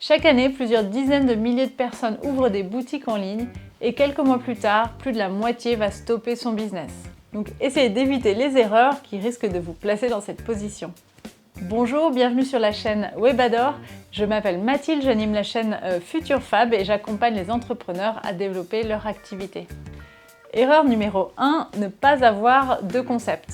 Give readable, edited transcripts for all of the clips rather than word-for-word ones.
Chaque année, plusieurs dizaines de milliers de personnes ouvrent des boutiques en ligne et quelques mois plus tard, plus de la moitié va stopper son business. Donc essayez d'éviter les erreurs qui risquent de vous placer dans cette position. Bonjour, bienvenue sur la chaîne Webador. Je m'appelle Mathilde, j'anime la chaîne Future Fab et j'accompagne les entrepreneurs à développer leur activité. Erreur numéro 1, ne pas avoir de concept.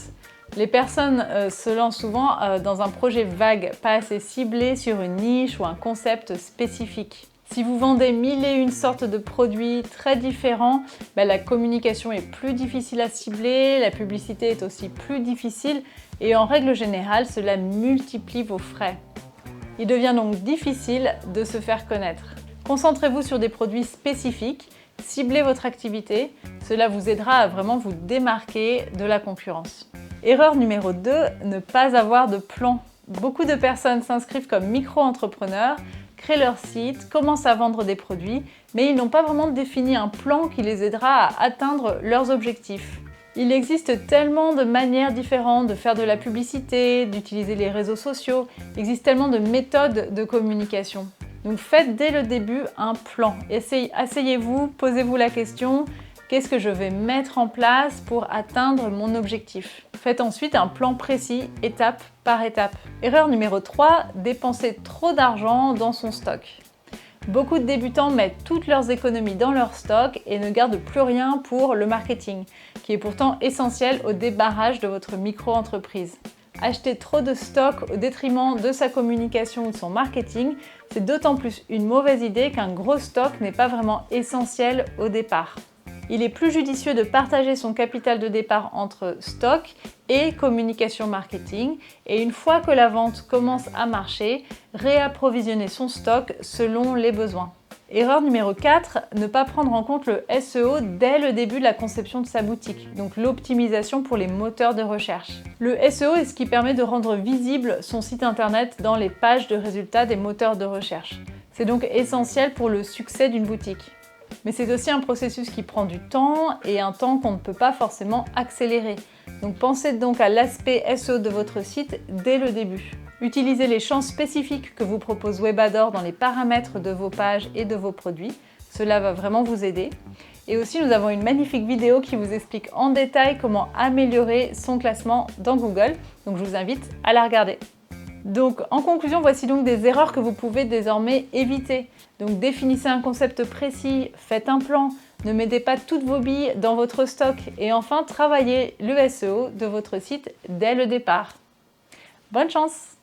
Les personnes se lancent souvent dans un projet vague, pas assez ciblé sur une niche ou un concept spécifique. Si vous vendez mille et une sortes de produits très différents, la communication est plus difficile à cibler, la publicité est aussi plus difficile et en règle générale, cela multiplie vos frais. Il devient donc difficile de se faire connaître. Concentrez-vous sur des produits spécifiques, ciblez votre activité, cela vous aidera à vraiment vous démarquer de la concurrence. Erreur numéro 2, ne pas avoir de plan. Beaucoup de personnes s'inscrivent comme micro-entrepreneurs, créent leur site, commencent à vendre des produits, mais ils n'ont pas vraiment défini un plan qui les aidera à atteindre leurs objectifs. Il existe tellement de manières différentes de faire de la publicité, d'utiliser les réseaux sociaux, il existe tellement de méthodes de communication. Donc faites dès le début un plan. Asseyez-vous, posez-vous la question, qu'est-ce que je vais mettre en place pour atteindre mon objectif? Faites ensuite un plan précis, étape par étape. Erreur numéro 3, dépenser trop d'argent dans son stock. Beaucoup de débutants mettent toutes leurs économies dans leur stock et ne gardent plus rien pour le marketing, qui est pourtant essentiel au démarrage de votre micro-entreprise. Acheter trop de stock au détriment de sa communication ou de son marketing, c'est d'autant plus une mauvaise idée qu'un gros stock n'est pas vraiment essentiel au départ. Il est plus judicieux de partager son capital de départ entre stock et communication marketing et une fois que la vente commence à marcher, réapprovisionner son stock selon les besoins. Erreur numéro 4, ne pas prendre en compte le SEO dès le début de la conception de sa boutique, donc l'optimisation pour les moteurs de recherche. Le SEO est ce qui permet de rendre visible son site internet dans les pages de résultats des moteurs de recherche. C'est donc essentiel pour le succès d'une boutique. Mais c'est aussi un processus qui prend du temps et un temps qu'on ne peut pas forcément accélérer. Donc pensez donc à l'aspect SEO de votre site dès le début. Utilisez les champs spécifiques que vous propose Webador dans les paramètres de vos pages et de vos produits. Cela va vraiment vous aider. Et aussi, nous avons une magnifique vidéo qui vous explique en détail comment améliorer son classement dans Google. Donc je vous invite à la regarder. Donc en conclusion, voici donc des erreurs que vous pouvez désormais éviter. Donc définissez un concept précis, faites un plan, ne mettez pas toutes vos billes dans votre stock et enfin travaillez le SEO de votre site dès le départ. Bonne chance!